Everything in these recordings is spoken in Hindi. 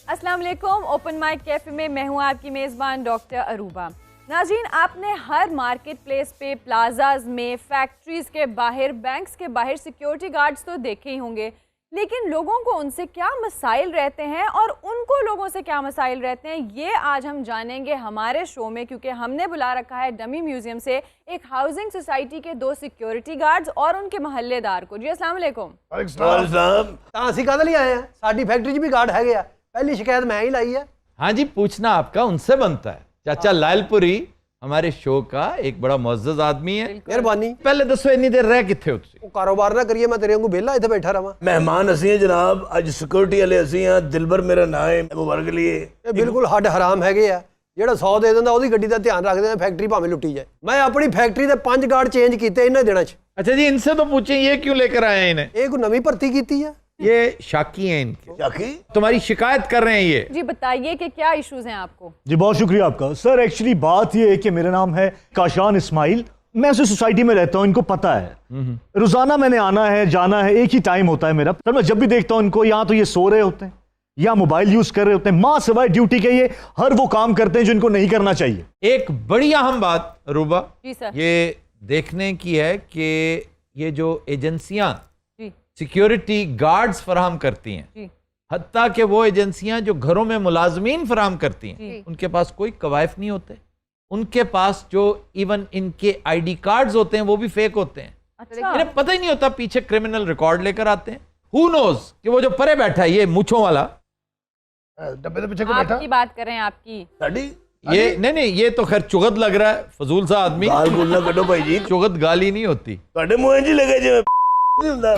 अस्सलाम वालेकुम। ओपन माइक कैफे में मैं हूं आपकी मेज़बान डॉक्टर अरूबा। नाज़रीन, आपने हर मार्केट प्लेस पे, प्लाजाज में, फैक्ट्रीज़ के बाहर, बैंक्स के बाहर सिक्योरिटी गार्ड्स तो देखे ही होंगे, लेकिन लोगों को उनसे क्या मसाइल रहते हैं और उनको लोगों से क्या मसाइल रहते हैं, ये आज हम जानेंगे हमारे शो में, क्योंकि हमने बुला रखा है डमी म्यूजियम से एक हाउसिंग सोसाइटी के 2 सिक्योरिटी गार्ड्स और उनके महल्लेदार को। जी अस्सलाम वालेकुम। ਅਸੀਂ ਕਦ ਲਈ ਆਏ ਆ? ਸਾਡੀ ਫੈਕਟਰੀ 'ਚ ਵੀ ਗਾਰਡ ਹੈਗੇ ਆ। पहली शिकायत मैं ही लाई है। हाँ जी, पूछना आपका उनसे बनता है। चाचा लालपुरी हमारे शो का एक बड़ा मुअज़्ज़ज़ आदमी है। मेहरबानी। पहले दसो इन्नी देर रह किथे हो तुसी? कारोबार ना करिए, मैं तेरे वांगू बेला इत्थे बैठा रहां। मेहमान असी हैं जनाब, अज सिक्योरिटी वाले असी हैं। दिलबर मेरा नाम है, मुबारक लिए। ਇਹ ਬਿਲਕੁਲ ਹੱਡ ਹਰਾਮ ਹੈਗੇ ਆ। ਜਿਹੜਾ 100 ਦੇ ਦਿੰਦਾ ਉਹਦੀ ਗੱਡੀ ਦਾ ਧਿਆਨ ਰੱਖਦੇ ਆ, ਫੈਕਟਰੀ ਭਾਵੇਂ ਲੁੱਟੀ ਜਾਏ। ਮੈਂ ਆਪਣੀ ਫੈਕਟਰੀ ਦੇ 5 ਗਾਰਡ ਚੇਂਜ ਕੀਤੇ ਇਹਨਾਂ ਦਿਨਾਂ 'ਚ। अच्छा जी, इनसे तो पूछें ये क्यों लेकर आए हैं इन्हें? ਇਹ ਕੋਈ ਨਵੀਂ ਭਰਤੀ ਕੀਤੀ ਆ? ये शाकी हैं इनके, शाकी तुम्हारी शिकायत कर रहे हैं ये। जी बताइए कि क्या इश्यूज हैं आपको? जी बहुत शुक्रिया आपका सर। एक्चुअली बात ये है कि मेरा नाम है काशान इस्माइल, मैं उस सोसाइटी में रहता हूँ, इनको पता है। रोजाना मैंने आना है जाना है, एक ही टाइम होता है मेरा। सर मैं जब भी देखता हूँ इनको, यहाँ तो ये सो रहे होते हैं या मोबाइल यूज कर रहे होते हैं, माँ सिवाय ड्यूटी के ये हर वो काम करते हैं जो इनको नहीं करना चाहिए। एक बड़ी अहम बात रूबा जी सर, ये देखने की है कि ये जो एजेंसियां जी सिक्योरिटी गार्ड्स फराहम करती हैं, जी हत्ता कि वो एजेंसियां जो घरों में मुलाजमीन फराहम करती हैं, जी। उनके पास कोई कवायफ नहीं होते। उनके पास जो इवन इनके आईडी कार्ड्स होते हैं वो भी फेक होते हैं। अच्छा, इन्हें पता ही नहीं होता, पीछे क्रिमिनल रिकॉर्ड लेकर आते हैं। हु नोज कि वो जो परे बैठा है ये मूंछों वाला, डब्बे के पीछे को बैठा आपकी बात कर रहे हैं आपकी। साडी ये नहीं ये तो खैर चुगत लग रहा है, फजूल सा आदमी। गाल गुल ना कटो भाई जी, चुगत गाली नहीं होती ਤੁਹਾਡੇ ਮੂੰਹ 'ਚ ਲੱਗੇ ਜਿਵੇਂ ਨਹੀਂ ਹੁੰਦਾ।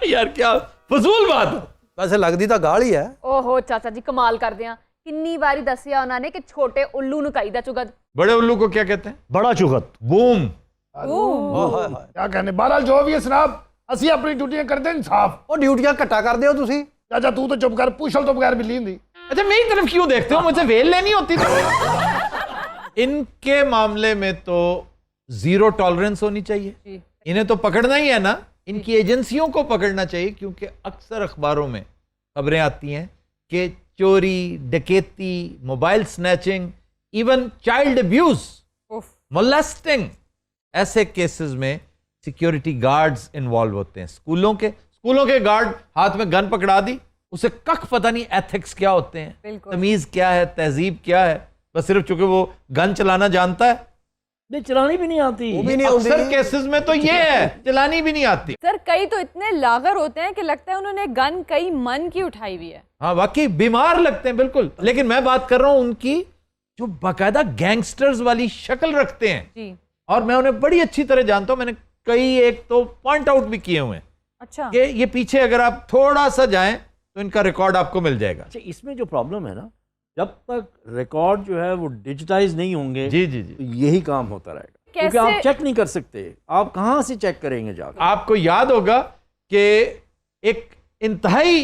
यार क्या फजूल बात है। ਵੈਸੇ ਲੱਗਦੀ ਤਾਂ ਗਾਲ ਹੀ ਹੈ। ਓਹੋ ਚਾਚਾ ਜੀ ਕਮਾਲ ਕਰਦੇ ਆ। ਕਿੰਨੀ ਵਾਰੀ ਦੱਸਿਆ ਉਹਨਾਂ ਨੇ ਕਿ ਛੋਟੇ ਉੱਲੂ ਨੂੰ ਕਹੀਦਾ ਚੁਗਤ। बड़े उल्लू को क्या कहते हैं? बड़ा चुगत। बूम। क्या कहने बहरहाल जो भी है जनाब, ਅਸੀਂ ਆਪਣੀ ਡਿਊਟੀਆਂ ਕਰਦੇ ਇਨਸਾਫ। ਉਹ ਡਿਊਟੀਆਂ ਘੱਟਾ ਕਰਦੇ ਹੋ ਤੁਸੀਂ। ਚਾਚਾ ਤੂੰ ਤਾਂ ਚੁੱਪ ਕਰ, ਪੁੱਛਲ ਤੋਂ ਬਗੈਰ ਬਿੱਲੀ ਹੁੰਦੀ। अच्छा मेरी तरफ क्यों देखते हो? मुझे वेल लेनी होती तो। इनके मामले में तो जीरो टॉलरेंस होनी चाहिए। इन्हें तो पकड़ना ही है ना, इनकी एजेंसियों को पकड़ना चाहिए, क्योंकि अक्सर अखबारों में खबरें आती हैं कि चोरी, डकैती, mobile snatching, even child abuse, molesting, ऐसे केसेस में सिक्योरिटी गार्ड्स इन्वॉल्व होते हैं। स्कूलों के गार्ड हाथ में गन पकड़ा दी, उसे कख पता नहीं एथिक्स क्या होते हैं, बिल्कुल। तमीज क्या है, तहजीब क्या है, बस सिर्फ चूंकि वो गन चलाना जानता है। नहीं चलानी भी नहीं आती। वो भी नहीं अक्सर होती। केसेस में तो ये है, चलानी भी नहीं आती। सर कई तो इतने लागर होते हैं कि लगता है उन्होंने गन कई मन की उठाई हुई है। हाँ वाकई बीमार लगते हैं बिल्कुल। लेकिन मैं बात कर रहा हूं उनकी जो बाकायदा गैंगस्टर्स वाली शक्ल रखते हैं, जी और मैं उन्हें बड़ी अच्छी तरह जानता हूं। मैंने कई एक तो पॉइंट आउट भी किए हुए हैं अच्छा, कि ये पीछे अगर आप थोड़ा सा जाएं तो इनका रिकॉर्ड आपको मिल जाएगा। अच्छा, इसमें जो प्रॉब्लम है ना, जब तक रिकॉर्ड जो है वो डिजिटाइज नहीं होंगे जी जी जी। तो यही काम होता रहेगा। क्योंकि कैसे? आप चेक नहीं कर सकते, आप कहाँ से चेक करेंगे जाकर? आपको याद होगा कि एक इंतहाई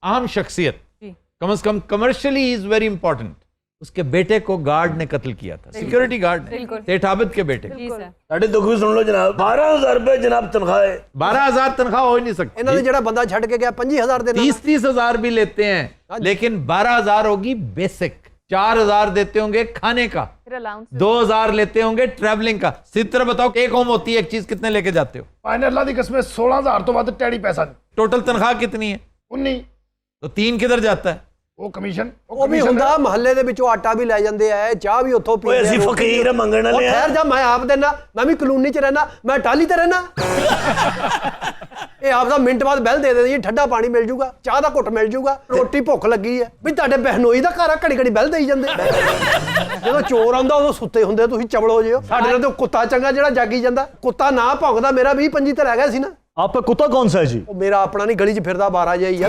आम शख्सियत, जी। कम से कम कमर्शियली इज वेरी इंपॉर्टेंट, उसके बेटे को गार्ड ने कत्ल किया था, सिक्योरिटी गार्ड ने, बिल्कुल। सेठ आबिद के बेटे। जी सर, ਸਾਡੇ ਦੁੱਖ ਵੀ ਸੁਣ ਲਓ ਜਨਾਬ। 12000 रुपए जनाब तनख्वाह है। 12,000 तनख्वाह हो ही नहीं सकती। ਇਹਨਾਂ ਨੇ ਜਿਹੜਾ ਬੰਦਾ ਛੱਡ ਕੇ ਗਿਆ 25,000 देना। 30-30 हजार भी लेते हैं, लेकिन 12,000 होगी बेसिक, 4,000 देते होंगे खाने का, फिर अलाउंस 2,000 लेते होंगे ट्रैवलिंग का। सीधी तरह बताओ, एक होम होती है, एक चीज कितने लेके जाते हो? पाने अल्लाह दी कसम 16000 तो ਵੱਧ टैडी पैसा नहीं। टोटल तनख्वाह कितनी है? 19 तो 3 किधर जाता है? ਉਹ ਕਮਿਸ਼ਨ ਉਹ ਵੀ ਹੁੰਦਾ, ਮਹੱਲੇ ਦੇ ਵਿੱਚੋਂ ਆਟਾ ਵੀ ਲੈ ਜਾਂਦੇ ਆ, ਚਾਹ ਵੀ ਉੱਥੋਂ ਪੀਂਦੇ ਓਏ ਅਸੀਂ ਫਕੀਰ ਆ, ਮੰਗਣ ਵਾਲੇ ਆ। ਠਹਿਰ ਜਾ, ਮੈਂ ਆਪ ਦੇਣਾ, ਮੈਂ ਵੀ ਕਲੋਨੀ 'ਚ ਰਹਿਣਾ, ਮੈਂ ਟਾਲੀ ਤੇ ਰਹਿਣਾ। ਇਹ ਆਪ ਦਾ ਮਿੰਟ ਬਾਅਦ ਬੈਲ ਦੇ ਦਿੰਦੇ ਜੀ, ਠੰਡਾ ਪਾਣੀ ਮਿਲ ਜੂਗਾ, ਚਾਹ ਦਾ ਘੁੱਟ ਮਿਲ ਜੂਗਾ, ਰੋਟੀ ਭੁੱਖ ਲੱਗੀ ਹੈ ਵੀ ਤੁਹਾਡੇ ਬਹਿਨੋਈ ਦਾ ਘਰ ਆ, ਘੜੀ ਘੜੀ ਬੈਲ ਦੇਈ ਜਾਂਦੇ। ਜਦੋਂ ਚੋਰ ਆਉਂਦਾ ਉਦੋਂ ਸੁੱਤੇ ਹੁੰਦੇ, ਤੁਸੀਂ ਚਬਲੋ ਜਿਓ। ਸਾਡੇ ਨਾਲ ਤਾਂ ਕੁੱਤਾ ਚੰਗਾ ਜਿਹੜਾ ਜਾਗੀ ਜਾਂਦਾ। ਕੁੱਤਾ ਨਾ ਭੌਂਕਦਾ, ਮੇਰਾ 20-25 ਤੇ ਰਹਿ ਗਿਆ ਸੀ ਨਾ। आपका कुत्ता कौन सा है जी? ਉਹ ਮੇਰਾ ਆਪਣਾ ਨਹੀਂ, ਗਲੀ 'ਚ ਫਿਰਦਾ 12 ਜਿਹਾ ਹੀ ਆ।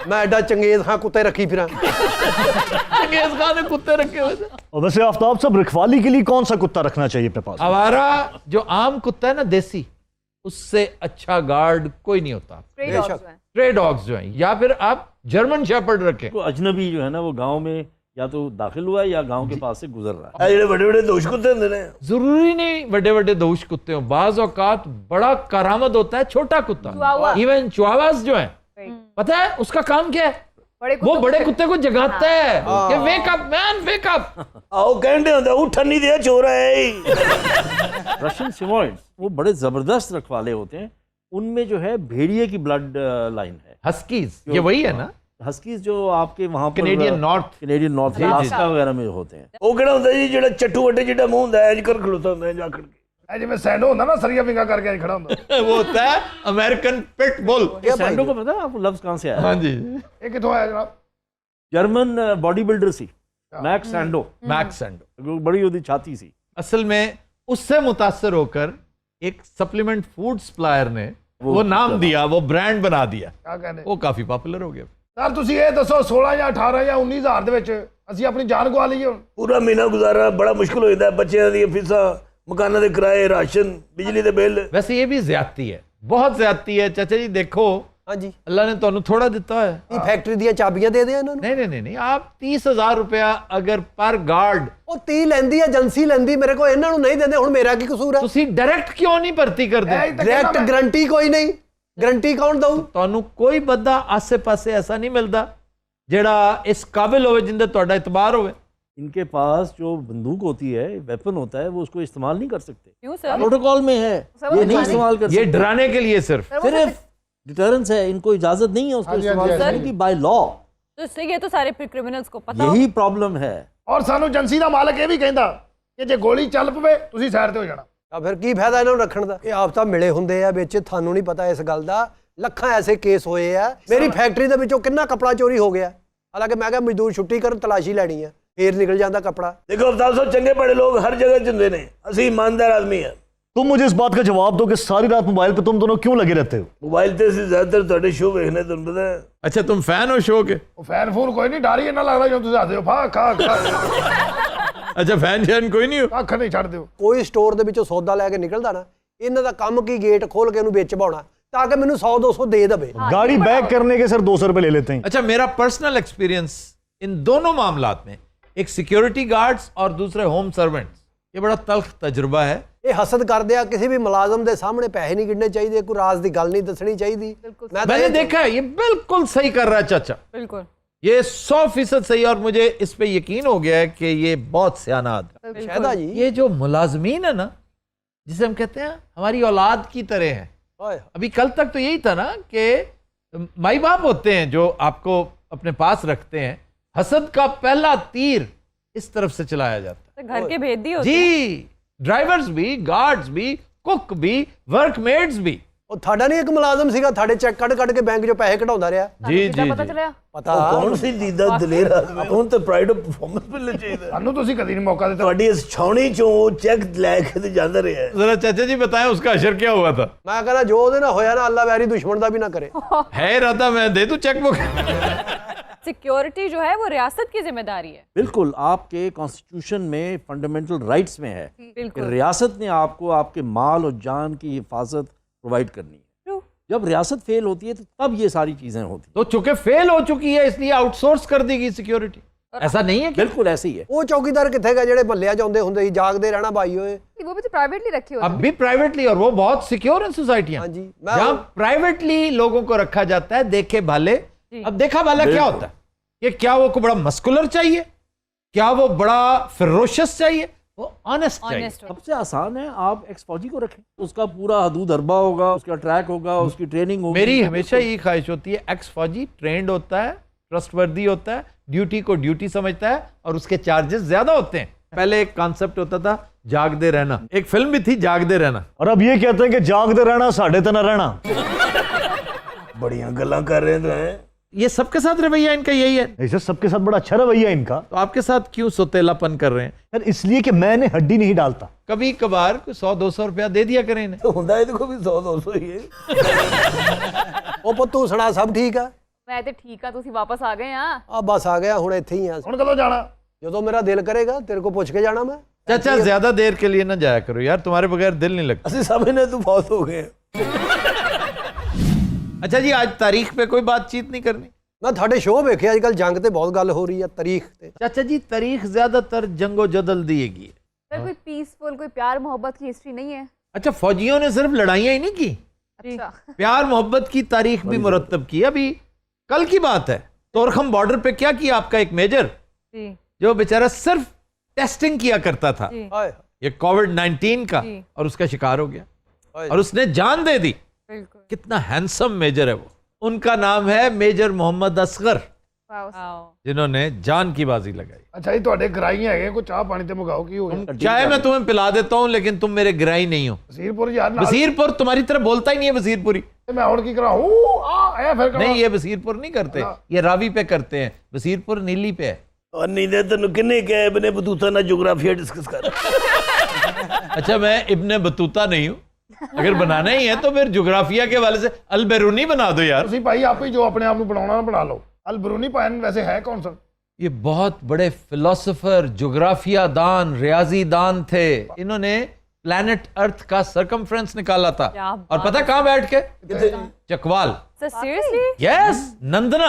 मैं एडा चंगेज खां कुत्ते रखी फिरा। चंगेज खान ने कुत्ते रखे हुए थे। और वैसे आफ्ताब साहब, रखवाली के लिए कौन सा कुत्ता रखना चाहिए अपने पास? हमारा जो आम कुत्ता है ना देसी, उससे अच्छा गार्ड कोई नहीं होता। स्ट्रे डॉग्स जो हैं। स्ट्रे डॉग्स जो हैं, या फिर आप जर्मन शेपर्ड रखें। तो अजनबी जो है ना वो गांव में या तो दाखिल हुआ है या गांव के पास से गुजर रहा है। ਇਹ ਜਿਹੜੇ ਵੱਡੇ ਵੱਡੇ ਦੋਸ਼ ਕੁੱਤੇ ਹੁੰਦੇ ਨੇ, जरूरी नहीं बड़े बड़े दोष कुत्ते हो, बाज औकात बड़ा करामत होता है छोटा कुत्ता। चिहुआहुआ। इवन चिहुआहुआस जो है, पता है उसका काम क्या है? वो बड़े कुत्ते को जगाता है कि wake up man, wake up. आओ कहते होता उठन नहीं दिया चोर है। रशियन सिमोइड्स वो बड़े जबरदस्त रखवाले होते हैं, उनमें जो है भेड़िए की ब्लड लाइन है। हस्कीज ये वही है ना? हस्कीज जो आपके वहां पर कैनेडियन नॉर्थ अलास्का वगैरह में होते हैं। वो कहना होता जी जेड़ा चट्टू वड्डे जेड़ा मुंह होंदा है कर खलोता होंदा है जाखड़ के जिवें सैंडो होंदा ना सरिया विंगा करके खड़ा होंदा वो होता है अमेरिकन पिट बुल। सैंडो को पता है आपको लफ्ज कहां से आया? हाँ जी, ये किथों आया जनाब? German body builder C Max सैंडो। मैक्स सैंडो बड़ी होती छाती सी। असल में उससे मुतासर होकर एक सप्लीमेंट फूड सप्लायर ने वो नाम दिया, वो ब्रांड बना दिया, क्या कहने वो काफी पॉपुलर हो गया। सर ਤੁਸੀਂ ਇਹ ਦੱਸੋ 16 ਜਾਂ 18 ਜਾਂ 19 ਹਜ਼ਾਰ ਦੇ ਵਿੱਚ ਅਸੀਂ ਆਪਣੀ ਜਾਨ ਗਵਾ ਲਈਏ ਹੁਣ? पूरा महीना गुजारना बड़ा मुश्किल हो जाता है। बच्चों दी फीसां, मकाना दे किराए, राशन, बिजली दे बिल। वैसे ये भी ज्यादती है, बहुत ज्यादती है। चाचा जी देखो, हाँ जी, अल्लाह ने ਤੁਹਾਨੂੰ थोड़ा दिता है। ਇਹ फैक्ट्री ਦੀਆਂ ਚਾਬੀਆਂ ਦੇ ਦੇ ਇਹਨਾਂ ਨੂੰ। नहीं, आप 30,000 रुपया अगर पर गार्ड ਉਹ 30 ਲੈਂਦੀ ਏਜੰਸੀ ਲੈਂਦੀ, ਮੇਰੇ ਕੋਲ ਇਹਨਾਂ ਨੂੰ ਨਹੀਂ ਦਿੰਦੇ, ਹੁਣ ਮੇਰਾ ਕੀ ਕਸੂਰ ਹੈ? ਤੁਸੀਂ डायरेक्ट क्यों नहीं भर्ती करते? डायरेक्ट गारंटी कोई नहीं, गारंटी कौन दਊ? ਤੁਹਾਨੂੰ कोई बंदा आसे पासे ऐसा नहीं मिलता जेड़ा इस काबिल होवे जिंदे ਤੁਹਾਡਾ इतबार होवे। इनके पास जो बंदूक होती है, वेपन होता है, वो उसको इस्तेमाल नहीं कर सकते। क्यों सर? प्रोटोकॉल में है ये नहीं इस्तेमाल कर ये सकते। डराने के लिए सिर्फ सिर्फ डिटरेंस है, इनको इजाजत नहीं है उसको हाँ जी, इस्तेमाल हाँ जी, करने की बाय लॉ। तो इससे ये तो सारे क्रिमिनल्स को पता हो। यही प्रॉब्लम है। ਔਰ ਸਾਨੂੰ ਏਜੰਸੀ ਦਾ ਮਾਲਕ ਇਹ ਵੀ ਕਹਿੰਦਾ ਕਿ ਜੇ ਗੋਲੀ ਚੱਲ ਪਵੇ ਤੁਸੀਂ ਸਾਈਡ ਤੇ ਹੋ ਜਾਣਾ। ਤਾਂ ਫਿਰ ਕੀ ਫਾਇਦਾ ਇਹਨਾਂ ਨੂੰ ਰੱਖਣ ਦਾ? ਇਹ ਆਪ ਤਾਂ ਮਿਲੇ ਹੁੰਦੇ ਆ ਵਿੱਚ, ਤੁਹਾਨੂੰ ਨਹੀਂ ਪਤਾ ਇਸ ਗੱਲ ਦਾ। ਲੱਖਾਂ ਐਸੇ ਕੇਸ ਹੋਏ ਆ। ਮੇਰੀ ਫੈਕਟਰੀ ਦੇ ਵਿੱਚੋਂ ਕਿੰਨਾ ਕਪੜਾ ਚੋਰੀ ਹੋ ਗਿਆ, ਹਾਲਾਂਕਿ ਮੈਂ ਕਿਹਾ ਮਜ਼ਦੂਰ ਛੁੱਟੀ ਕਰਨ, ਤਲਾਸ਼ੀ ਲੈਣੀ ਆ, ਫੇਰ ਨਿਕਲ ਜਾਂਦਾ कपड़ा। देखो अफताब साहब, चंगे बड़े लोग हर जगह चुनते ने, असि ईमानदार आदमी है। तुम मुझे इस बात का जवाब दो कि सारी रात मोबाइल पे तुम दोनों क्यों लगे रहते हो? मोबाइल से ज्यादातर ਤੁਹਾਡੇ ਸ਼ੋ ਵੇਖਣੇ ਤੁਹਾਨੂੰ ਪਤਾ ਹੈ। अच्छा तुम फैन हो शो के? ਉਹ ਫੈਨ ਫੂਨ ਕੋਈ ਨਹੀਂ, ਡਰ ਹੀ ਇੰਨਾ ਲੱਗਦਾ ਜਦੋਂ ਤੁਸੀਂ ਹੱਸਦੇ ਹੋ ਫਾ ਖਾ ਖਾ अच्छा फैन शैन कोई नहीं हो? ਅੱਖ ਨਹੀਂ ਛੱਡਦੇ ਹੋ। ਕੋਈ ਸਟੋਰ ਦੇ ਵਿੱਚੋਂ ਸੌਦਾ ਲੈ ਕੇ ਨਿਕਲਦਾ ਨਾ, ਇਹਨਾਂ ਦਾ ਕੰਮ ਕੀ ਗੇਟ ਖੋਲ ਕੇ ਉਹਨੂੰ ਵਿੱਚ ਪਾਉਣਾ ਤਾਂ ਕਿ ਮੈਨੂੰ 100-200 ਦੇ ਦੇਵੇ। गाड़ी बैक करने के सर 200 रुपए ले लेते हैं। अच्छा मेरा पर्सनल एक्सपीरियंस इन दोनों मामलात में, एक सिक्योरिटी गार्ड्स और दूसरे होम सर्वेंट्स, ये बड़ा तल्ख तजुर्बा है। ਇਹ ਹਸਦ ਕਰਦੇ ਆ, ਕਿਸੇ ਵੀ ਮੁਲਾਜ਼ਮ ਦੇ ਸਾਹਮਣੇ ਪੈਸੇ ਨਹੀਂ ਗਿਣਨੇ ਚਾਹੀਦੇ, ਕੋਈ ਰਾਜ਼ ਦੀ ਗੱਲ ਨਹੀਂ ਦੱਸਣੀ ਚਾਹੀਦੀ। ਮੈਂ ਤਾਂ मैंने ਇਹ देखा है, ये बिल्कुल सही कर रहा है चाचा, बिल्कुल ये 100% सही, और मुझे इस पे यकीन हो गया है कि ये बहुत सियाना आदमी। शायदा जी, ये जो मुलाजमीन है ना, जिसे हम कहते हैं हमारी औलाद की तरह है। ओए, अभी कल तक तो यही था ना कि माई बाप होते हैं जो आपको अपने पास रखते हैं, हसद का पहला तीर इस तरफ से चलाया जाता तो घर के भेदी है होते हैं। जी। ड्राइवर्स भी, गार्ड्स भी, कुक भी, वर्कमेट्स भी। ਉਹ ਤੁਹਾਡਾ ਨਹੀਂ ਇੱਕ ਮੁਲਾਜ਼ਮ ਸੀਗਾ, ਤੁਹਾਡੇ ਚੈੱਕ ਕੱਢ ਕੇ ਬੈਂਕ 'ਚੋਂ ਪੈਸੇ ਕਢਾਉਂਦਾ ਰਿਹਾ? जी कितना जी पता जी। चला? ਪਤਾ ਕੌਣ ਸੀ ਦੀਦਾ ਦਲੇਰ ਆਦਮੀ, ਹੁਣ ਤਾਂ ਪ੍ਰਾਈਡ ਆਫ ਪਰਫਾਰਮੈਂਸ ਮਿਲਣਾ ਚਾਹੀਦਾ। ਸਾਨੂੰ ਤੁਸੀਂ ਕਦੀ ਨਹੀਂ ਮੌਕਾ ਦਿੱਤਾ। ਤੁਹਾਡੀ ਇਸ ਛਾਉਣੀ ਚੋਂ ਚੈੱਕ ਲੈ ਕੇ ਤੇ ਜਾਂਦਾ ਰਿਹਾ ਹੈ। जरा चाचा जी बताएं उसका असर क्या हुआ था? ਮੈਂ ਕਹਿੰਦਾ ਜੋ ਉਹਦੇ ਨਾਲ ਹੋਇਆ ਨਾ, ਅੱਲਾ ਵੈਰੀ दुश्मन ਦਾ ਵੀ ਨਾ ਕਰੇ। है इरादा मैं दे दूं चेकबुक? सिक्योरिटी जो है वो रियासत की जिम्मेदारी है। बिल्कुल आपके कॉन्स्टिट्यूशन में फंडामेंटल राइट्स में है कि बिल्कुल रियासत ने आपको आपके माल और जान की हिफाजत प्रोवाइड करनी है। True. जब रियासत फेल होती है तो तब ये सारी चीजें होती हैं। तो चूंकि फेल हो चुकी है इसलिए आउटसोर्स कर दी गई सिक्योरिटी, ऐसा नहीं है क्या? बिल्कुल ऐसे ही है। ਉਹ ਚੌਕੀਦਾਰ ਕਿੱਥੇ ਗਏ ਜਿਹੜੇ ਮੱਲਿਆਂ 'ਚ ਆਉਂਦੇ ਹੁੰਦੇ ਸੀ, ਜਾਗਦੇ ਰਹਿਣਾ ਬਾਈ ਓਏ? वो भी तो प्राइवेटली रखी होती अब भी प्राइवेटली, और वो बहुत सिक्योर है सोसाइटियां। हाँ जी, मैं- जहां प्राइवेटली लोगों को रखा जाता है देखे भाले। अब देखा भाला क्या होता है? ये क्या वो को बड़ा मस्कुलर चाहिए, क्या वो बड़ा फिरोशियस चाहिए, वो ऑनेस्ट चाहिए। ऑनेस्ट सबसे आसान है, आप एक्स फौजी को रखें, उसका पूरा हदूद अरबा होगा, उसका ट्रैक होगा, उसकी ट्रेनिंग होगी। मेरी हमेशा यही ख्वाहिश होती है, एक्स फौजी ट्रेंड होता है, ट्रस्टवर्दी होता है, ड्यूटी को ड्यूटी समझता है, और उसके चार्जेस ज्यादा होते हैं। पहले एक कॉन्सेप्ट होता था जागदे रहना, एक फिल्म भी थी जागदे रहना। और अब ये कहते हैं कि जागते रहना साढ़े तना रहना। बढ़िया गल्ला कर रहे हैं तो हैं। ये सबके साथ रवैया इनका यही है, ऐसे सबके साथ बड़ा अच्छा रवैया इनका। तो आपके साथ क्यों सोतेलापन कर रहे हैं? यार इसलिए कि मैंने हड्डी नहीं डालता। कभी कभार 100-200 रुपया दे दिया करें इन्हें। तो होता है देखो भी 100-200 ही है। ਉਹ ਪੁੱਤ ਤੂੰ ਸੁਣਾ, ਸਭ ਠੀਕ ਆ? मैं तो ठीक है, तुसी वापस आ गए हाँ। ਆ ਬਸ ਆ ਗਿਆ, ਹੁਣ ਇੱਥੇ ਹੀ ਆ। ਹੁਣ ਕਦੋਂ ਜਾਣਾ? ਜਦੋਂ ਮੇਰਾ ਦਿਲ ਕਰੇਗਾ ਤੇਰੇ ਕੋਲ ਪੁੱਛ ਕੇ ਜਾਣਾ मैं। चाचा ज्यादा देर के लिए ना जाया करो यार, तुम्हारे बगैर दिल नहीं लगता। असि समझने तो बहुत हो गए। अच्छा जी, आज तारीख पे कोई बातचीत नहीं करनी? ਮੈਂ ਤੁਹਾਡੇ ਸ਼ੋਅ ਵੇਖਿਆ, ਅੱਜ ਕੱਲ ਜੰਗ ਤੇ ਬਹੁਤ ਗੱਲ ਹੋ ਰਹੀ ਆ, ਤਾਰੀਖ ਤੇ। चाचा जी तारीख ज्यादातर जंगो जदल दिएगी। सर कोई पीसफुल, कोई प्यार मोहब्बत की हिस्ट्री नहीं है? अच्छा फौजियों ने सिर्फ लड़ाइयां ही नहीं की, अच्छा। प्यार मोहब्बत की तारीख भी मुरतब की। अभी कल की बात है, तोरखम बॉर्डर पे क्या किया आपका एक मेजर, जी जो बेचारा सिर्फ टेस्टिंग किया करता था जी हाय ये कोविड-19 का, जी। और उसका शिकार हो गया हाय। और उसने जान दे दी। बिल्कुल। कितना हैंडसम मेजर है वो। उनका नाम है मेजर मोहम्मद असगर, वाओ। जिन्होंने जान की बाजी लगाई। अच्छा जी ਤੁਹਾਡੇ ਗਰਾਈ ਹੈਗੇ ਕੋਈ ਚਾਹ ਪਾਣੀ ਤੇ ਮੰਗਾਓ ਕੀ ਹੋ ਗਿਆ चाहे मैं तुम्हें पिला देता हूं लेकिन तुम मेरे गिराई नहीं हो। ਵਜ਼ੀਰਪੁਰ ਯਾਰ ਨਾਲ वजीरपुर तुम्हारी तरह बोलता ही नहीं है वजीरपुरी। ਮੈਂ ਹੁਣ ਕੀ ਕਰਾਂ ਆ ਇਹ ਫਿਰ नहीं, ये वजीरपुर नहीं करते, ये रावी पे करते हैं, वजीरपुर नीली पे है। और नहीं दे तेन किन्ने क्या इब्ने बतूता ना ज्योग्राफिया डिस्कस कर अच्छा, मैं इब्ने बतूता नहीं हूं, अगर बनाना ही है तो फिर जोग्राफिया के वाले से अल बैरूनी बना दो यार। ਤੁਸੀਂ ਭਾਈ ਆਪੇ ਜੋ ਆਪਣੇ ਆਪ ਨੂੰ ਬਣਾਉਣਾ ਨਾ ਬਣਾ ਲਓ ਅਲ ਬਰੂਨੀ ਪਾਇਨ ਵੈਸੇ ਹੈ ਕੌन सा ये बहुत बड़े फिलोसोफर, जोग्राफिया दान, रियाजी दान थे। इन्होंने प्लैनेट अर्थ का सरकमफ्रेंस निकाला था। क्या और पता कहां बैठ के? Chakwal. Sir seriously? Yes, Nandana.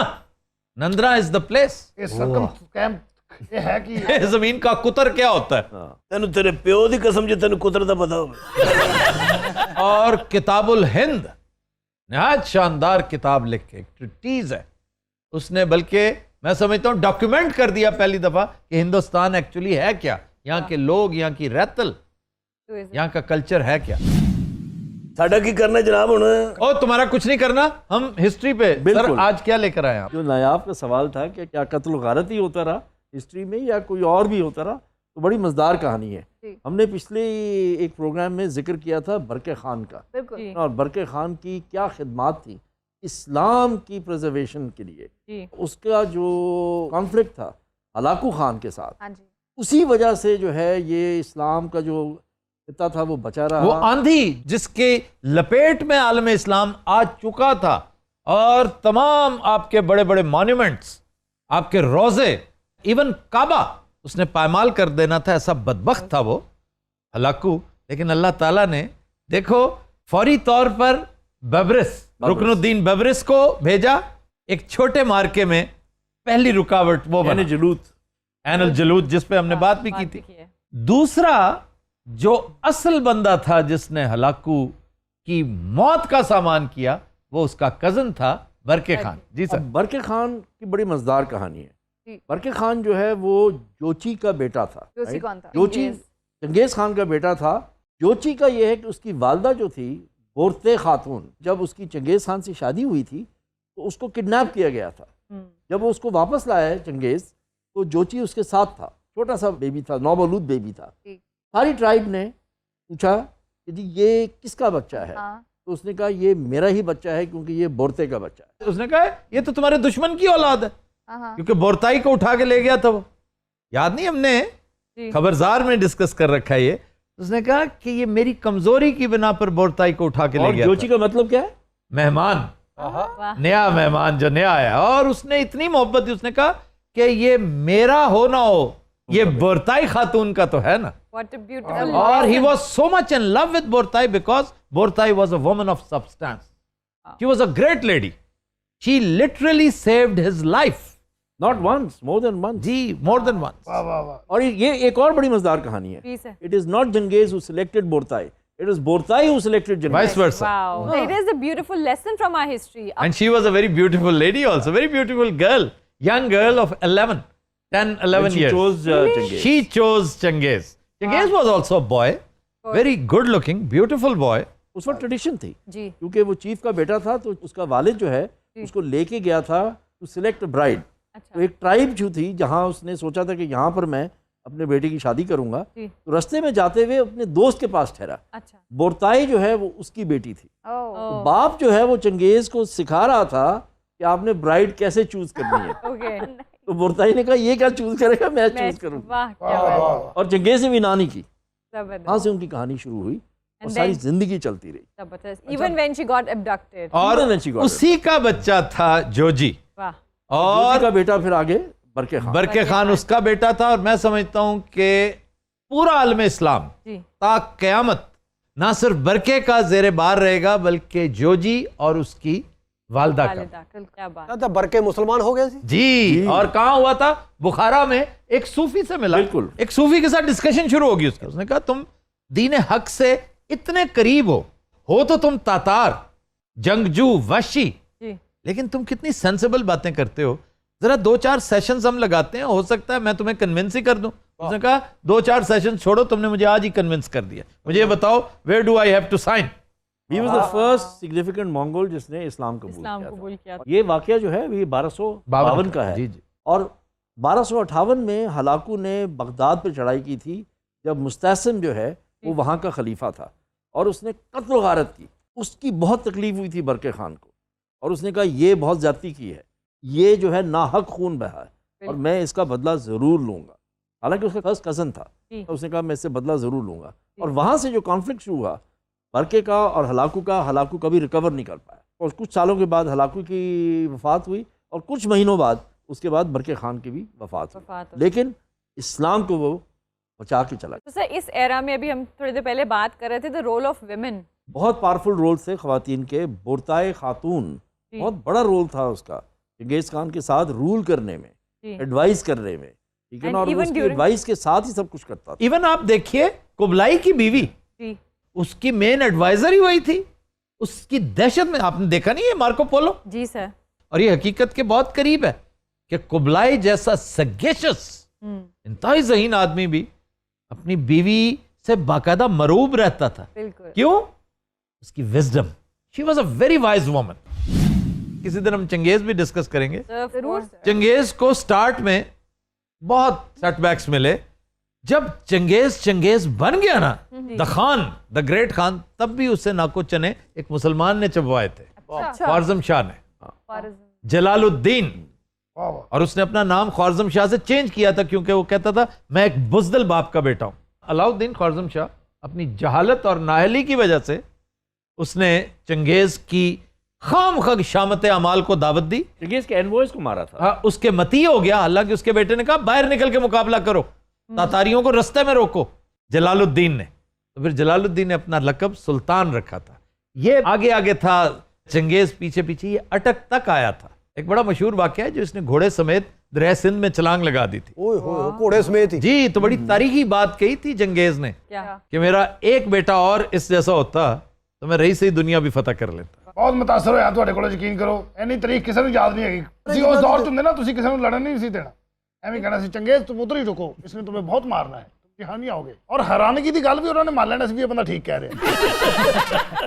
Nandana is the place. ਇਹ ਸਰਕਮ ਕੈਂਪ ਇਹ ਹੈ ਕੀ जमीन का कुतर क्या होता है? तेन तेरे प्यो दी कसम जे तेन कुतर दा पता हो और किताबुल हिंद, नहायत शानदार किताब लिख के, एक ट्रीटीज है उसने, बल्कि मैं समझता हूं डॉक्यूमेंट कर दिया पहली दफा कि हिंदुस्तान एक्चुअली है क्या, यहाँ के लोग, यहाँ की रैतल, यहाँ का कल्चर है क्या। साडा की करना है जनाब हुण और तुम्हारा कुछ नहीं करना, हम हिस्ट्री पे। सर बिल्कुल। आज क्या लेकर आए आप? जो नायाब का सवाल था कि क्या कत्ल गारत ही होता रहा हिस्ट्री में या कोई और भी होता रहा, तो बड़ी मजेदार कहानी है। जी। हमने पिछले एक प्रोग्राम में जिक्र किया था बरके खान का, बिल्कुल। जी और बरके खान की क्या खिदमात थी इस्लाम की प्रिजर्वेशन के लिए। जी उसका जो कॉन्फ्लिक्ट था हलाकू खान के साथ, हाँ जी। उसी वजह से जो है ये इस्लाम का जो खिता था वो बचा रहा। वो आंधी जिसके लपेट में आलम इस्लाम आ चुका था, और तमाम आपके बड़े बड़े मॉन्यूमेंट्स, आपके रोजे, इवन काबा उसने पायमाल कर देना था, ऐसा बदबख्त था वो हलाकू। लेकिन अल्लाह ताला ने देखो फौरी तौर पर बबरिस, रुकनुद्दीन बबरिस को भेजा। एक छोटे मार्के में पहली रुकावट वो बना, जलूत एनल जलूद, जिस पे हमने बात भी की थी। दूसरा जो असल बंदा था जिसने हलाकू की मौत का सामान किया, वो उसका कजन था बरके खान। जी सर। अब बरके खान की बड़ी मजेदार कहानी है। जी। बरके खान जो है वो जोची का बेटा था। जोची राइट? कौन था? जोची चंगेज खान का बेटा था। जोची का ये है कि उसकी वालदा जो थी बोरते खातून, जब उसकी चंगेज खान से शादी हुई थी तो उसको किडनैप किया गया था। जब वो उसको वापस लाया चंगेज, तो जोची उसके साथ था, छोटा सा बेबी था, नौमौलूद बेबी था। जी। सारी ट्राइब ने पूछा कि जी ये किसका बच्चा है? हाँ। तो उसने कहा ये मेरा ही बच्चा है क्योंकि ये बोरते का बच्चा है। उसने कहा ये तो तुम्हारे दुश्मन की औलाद है, हाँ। क्योंकि बोरताई को उठा के ले गया था वो। याद नहीं, हमने खबरदार में डिस्कस कर रखा है ये। उसने कहा कि ये मेरी कमजोरी की बिना पर बोरताई को उठा के ले और गया जोची था। का मतलब क्या है? मेहमान, वाह। नया मेहमान जो नया आया, और उसने इतनी मोहब्बत दी, उसने कहा कि ये मेरा हो ना हो, ये बोरताई खातून का तो है ना। What a beautiful और he lesson. was so much in love with Bortai because Bortai was a woman of substance. She was a great lady. She literally saved his life. Not once, more than once. Ji, more than once. वाह वाह वाह और ये एक और बड़ी मजेदार कहानी है। जी sir. It is not Jangez who selected Bortai. It is Bortai who selected Jangez. Vice versa. Wow. It is a beautiful lesson from our history. And she was a very beautiful lady also, very beautiful girl. Young girl of 11, 10, 11 When she years. chose Jangez. She chose Changiz. Changiz was also a boy, very good looking, beautiful boy. उस वक्त ट्रेडिशन थी, जी क्योंकि वो चीफ का बेटा था, तो उसका वालिद जो है उसको लेके गया था टू सिलेक्ट ब्राइड। तो अच्छा एक ट्राइब जो थी जहाँ उसने सोचा था कि यहाँ पर मैं अपने बेटे की शादी करूंगा, जी। तो रास्ते में जाते हुए अपने दोस्त के पास ठहरा। अच्छा बोरताई जो है वो उसकी बेटी थी। ओह। तो बाप जो है वो चंगेज को सिखा रहा था कि आपने ब्राइड कैसे चूज करनी है। ओके तो बोरताई ने कहा ये क्या चूज करेगा, मैं चूज करूंगा। वाह क्या बात है। और चंगेज ने भी ना नहीं की। जबरदस्त वहां से उनकी कहानी शुरू हुई और And सारी then- जिंदगी चलती रही। जबरदस्त even when she got abducted. और Even when she got उसी का बच्चा था जोजी, वाह जोजी और का बेटा फिर आगे बरके खान। बरके खान उसका बेटा था। और मैं समझता हूं कि पूरा आलम इस्लाम जी ता क़यामत ना सिर्फ बरके का जेरे बार रहेगा, बल्कि जोजी और उसकी वालदा का। वालिदा क्या बात। ਤਾਂ ਬਰਕੇ ਮੁਸਲਮਾਨ ਹੋ ਗਏ ਸੀ जी। और कहाँ हुआ था? बुखारा में एक सूफी से मिला। बिल्कुल। एक सूफी के साथ डिस्कशन शुरू होगी उसकी। उसने कहा तुम दीन हक से इतने करीब हो तो तुम तातार, जंगजू, वशी, जी लेकिन तुम कितनी सेंसिबल बातें करते हो। जरा 2-4 सेशंस हम लगाते हैं, हो सकता है मैं तुम्हें कन्विंस ही कर दूं। उसने कहा 2-4 सेशन छोड़ो, तुमने मुझे आज ही कन्विंस कर दिया, मुझे ये बताओ where do I have to sign. He was the first significant Mongol जिसने इस्लाम इस्लाम कबूल कबूल किया किया था। ये वाकया जो है ये 1252 का है। जी जी। और 1258 में हलाकू ने बगदाद पर चढ़ाई की थी, जब मुस्तसिम जो है वो वहाँ का खलीफा था और उसने कत्ल गारत की। उसकी बहुत तकलीफ हुई थी बरके खान को और उसने कहा ये बहुत ज़्यादती की है, ये जो है नाहक खून बहा है और मैं इसका बदला ज़रूर लूँगा। हालांकि उसका फर्स्ट कज़न था, तो उसने कहा मैं इससे बदला ज़रूर लूँगा। और वहाँ से जो कॉन्फ्लिक्ट शुरू हुआ बरके का और हलाकू कभी रिकवर नहीं कर पाया और कुछ सालों के बाद हलाकू की वफ़ात हुई और कुछ महीनों बाद उसके बाद बरके खान की भी वफ़ात हुई, लेकिन इस्लाम को वो बचा के चला। तो सर इस एरा में अभी हम थोड़ी देर पहले बात कर रहे थे द रोल ऑफ विमेन, बहुत पावरफुल रोल थे ख़वातीन के। बोरताए खातून बहुत बड़ा रोल था उसका चंगेज़ खान के साथ रूल करने में, एडवाइस करने में, ठीक है ना, और उसकी एडवाइस के साथ ही सब कुछ करता था। इवन आप देखिए कुबलाई की बीवी, उसकी मेन एडवाइजर ही वही थी। उसकी दहशत में आपने देखा नहीं है मार्को पोलो? जी सर। और ये हकीकत के बहुत करीब है कि कुबलाई जैसा सगेशियस इंतहाई ज़हीन आदमी भी अपनी बीवी से बाकायदा मरूब रहता था। क्यों? उसकी wisdom. She was a very wise woman. किसी दिन हम चंगेज भी डिस्कस करेंगे। चंगेज को स्टार्ट में बहुत सेटबैक्स मिले। जब चंगेज बन गया ना, the Khan, the great Khan, तब भी उससे नाको चने एक मुसलमान ने चबवाए थे, ख्वारज़म शाह ने, जलालुद्दीन। और उसने अपना नाम ख्वारज़म शाह से चेंज किया था क्योंकि वो कहता था मैं एक बुज़दिल बाप का बेटा हूं। अलाउद्दीन ख्वारज़म शाह अपनी जहालत और नाअहली की वजह से उसने चंगेज की खामखा शामत अमाल को दावत दी। चंगेज के एनवॉयज को मारा था। हाँ, उसके मती हो गया। हालांकि उसके बेटे ने कहा बाहर निकल के मुकाबला करो, तातारियों को रास्ते में रोको, जलालुद्दीन ने। तो फिर जलालुद्दीन ने अपना लकब सुल्तान रखा था। ये आगे आगे था, चंगेज पीछे पीछे, ये अटक तक आया था। एक बड़ा मशहूर वाकया है जो इसने घोड़े समेत दरिया सिंध में छलांग लगा दी थी। ओए होए, घोड़े समेत ही। जी, तो बड़ी तारीखी बात कही थी चंगेज ने कि मेरा एक बेटा और इस जैसा होता तो मैं रही सही दुनिया भी फतह कर लेता। बहुत मुतासर होया ਤੁਹਾਡੇ ਕੋਲ, ਯਕੀਨ ਕਰੋ ਇੰਨੀ ਤਾਰੀਖ ਕਿਸੇ ਨੂੰ ਯਾਦ ਨਹੀਂ ਹੈਗੀ। ਤੁਸੀਂ ਉਸ ਦੌਰ ਚ ਹੁੰਦੇ ਨਾ, ਤੁਸੀਂ ਕਿਸੇ ਨੂੰ ਲੜਨ ਨਹੀਂ ਸੀ ਦੇਣਾ, ਐਵੇਂ ਕਹਿਣਾ ਸੀ ਚੰਗੇਜ਼ तुम उधर ही रुको, इसने तुम्हें बहुत मारना है, तुम यहाँ नहीं आओगे। और हैरानगी की गल भी उन्होंने मान लेना सी भी ये बंदा ठीक कह रहे हैं।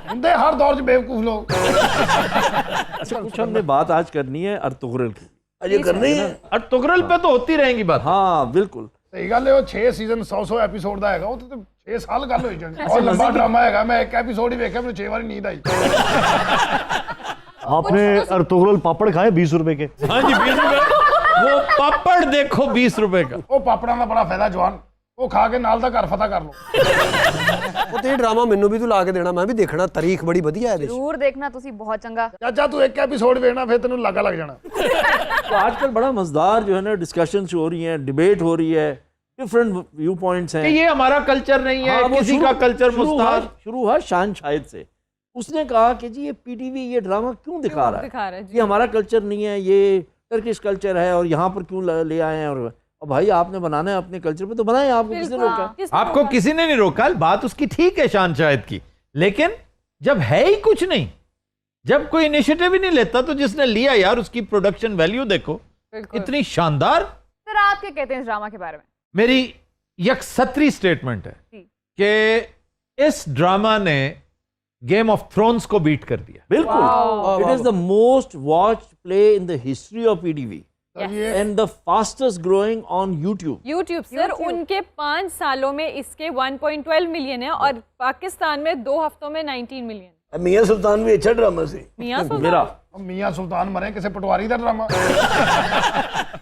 हुंदे हर दौर च बेवकूफ लोग। अच्छा, कुछ हमने बात आज करनी है अर्तुगरुल की। अजय करनी है। अर्तुगरुल पे तो होती रहेंगी बात। हाँ बिल्कुल सही गल है। वो 6 सीजन 100 एपीसोड ਦਾ ਹੈਗਾ, ਉਹ ਤੇ 6 ਸਾਲ ਗੱਲ ਹੋਈ ਜਾਣੀ। और लंबा ड्रामा हैगा, मैं एक एपिसोड ही देखा, मुझे 6 बार नींद आई। आपने अर्तुगरुल पापड़ खाए 20 रुपए के? हाँ जी, 20 रुपए। वो पापड़ देखो 20 रुपए का। ਉਹ ਪਾਪੜਾਂ ਦਾ ਬੜਾ ਫਾਇਦਾ ਜਵਾਨ, ਉਹ ਖਾ ਕੇ ਨਾਲ ਦਾ ਘਰ ਫਤਹ ਕਰ ਲਓ। ਉਹ ਤੇ ਡਰਾਮਾ ਮੈਨੂੰ ਵੀ ਤੂੰ ਲਾ ਕੇ ਦੇਣਾ, ਮੈਂ ਵੀ ਦੇਖਣਾ। ਤਾਰੀਖ ਬੜੀ ਵਧੀਆ ਹੈ ਇਹਦੇ 'ਚ। ਜ਼ਰੂਰ ਦੇਖਣਾ ਤੁਸੀਂ, ਬਹੁਤ ਚੰਗਾ। ਚਾਚਾ ਤੂੰ ਇੱਕ ਐਪੀਸੋਡ ਵੇਖਣਾ ਫਿਰ ਤੈਨੂੰ ਲੱਗਾ ਲੱਗ जाना। तो आजकल बड़ा मजेदार जो है ना डिस्कशन हो रही है, डिबेट हो रही है, डिफरेंट व्यू पॉइंट्स हैं। कि ये हमारा कल्चर नहीं है, हाँ, वो किसी का कल्चर मुस्ताद। शुरू हुआ शान शाहिद से। उसने कहा कि जी ये पीटीवी ये ड्रामा क्यों दिखा रहा है, ये हमारा कल्चर नहीं है, ये टर्किश कल्चर है और यहाँ पर क्यों ले आए हैं। और भाई आपने बनाना है अपने कल्चर पे तो बनाए, आपको किसने रोका? आपको किसी ने नहीं रोका। बात उसकी ठीक है शान शाहिद की, लेकिन जब है ही कुछ नहीं, जब कोई इनिशिएटिव ही नहीं लेता, तो जिसने लिया यार उसकी प्रोडक्शन वैल्यू देखो, इतनी शानदार। सर आप क्या कहते हैं इस ड्रामा के बारे में? मेरी यकसतरी स्टेटमेंट है कि इस ड्रामा ने गेम ऑफ थ्रोन्स को बीट कर दिया। बिल्कुल, it is the most watched play in the history of PTV and the fastest growing on YouTube. Sir उनके 5 सालों में इसके 1.12 मिलियन है और पाकिस्तान में 2 हफ्तों में 19 मिलियन। मियां सुल्तान भी अच्छा ड्रामा सी। मियां सुल्तान मेरा ਮੀਆਂ ਸੁਲਤਾਨ ਮਰੇ ਕਿਸੇ ਪਟਵਾਰੀ ਦਾ ਡਰਾਮਾ।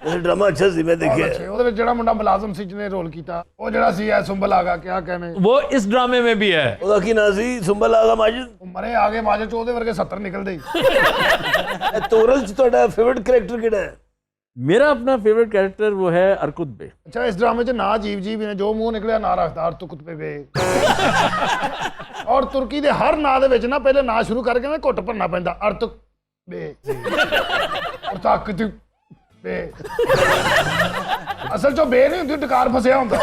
ਇਹ ਡਰਾਮਾ ਅੱਛਾ ਸੀ, ਮੈਂ ਦੇਖਿਆ। ਉਹਦੇ ਵਿੱਚ ਜਿਹੜਾ ਮੁੰਡਾ ਮੁਲਾਜ਼ਮ ਸੀ ਜਿਹਨੇ ਰੋਲ ਕੀਤਾ, ਉਹ ਜਿਹੜਾ ਸੀ ਐ ਸੁੰਬਲ ਆਗਾ, ਕਿਆ कहने, वो इस ड्रामे में भी है। ਉਹਦਾ ਕੀ ਨਾਂ ਸੀ? ਸੁੰਬਲ ਆਗਾ ਮਾजिद। ਉਹ ਮਰੇ ਆਗੇ ਮਾਜਦ ਚ ਉਹਦੇ ਵਰਗੇ 70 ਨਿਕਲਦੇ ਹੀ। ਤੋਰਲ ਚ ਤੁਹਾਡਾ ਫੇਵਰਿਟ ਕੈਰੈਕਟਰ ਕਿਹੜਾ ਹੈ? मेरा अपना फेवरेट कैरेक्टर वो है अरकुत बे। ਅੱਛਾ, ਇਸ ਡਰਾਮੇ 'ਚ ਨਾ ਅਜੀਬ ਜੀ ਵੀ ਨੇ, ਜੋ ਮੂੰਹ ਨਿਕਲਿਆ ਨਾ ਰੱਖਦਾ ਅਰਤੁਕਤ ਬੇ। ਔਰ ਤੁਰਕੀ ਦੇ ਹਰ ਨਾਂ ਦੇ ਵਿੱਚ ਨਾ ਪਹਿਲੇ ਨਾਂ ਸ਼ੁਰੂ ਕਰਕੇ ਨਾ ਘੁੱਟ ਭਰਨਾ ਪੈਂਦਾ, ਅਰਤੁਕ ਬੇ, ਅਰਤੁਕਤ ਬੇ। ਅਸਲ 'ਚ ਬੇ ਨਹੀਂ ਹੁੰਦੀ, ਟਕਾਰ ਫਸਿਆ ਹੁੰਦਾ।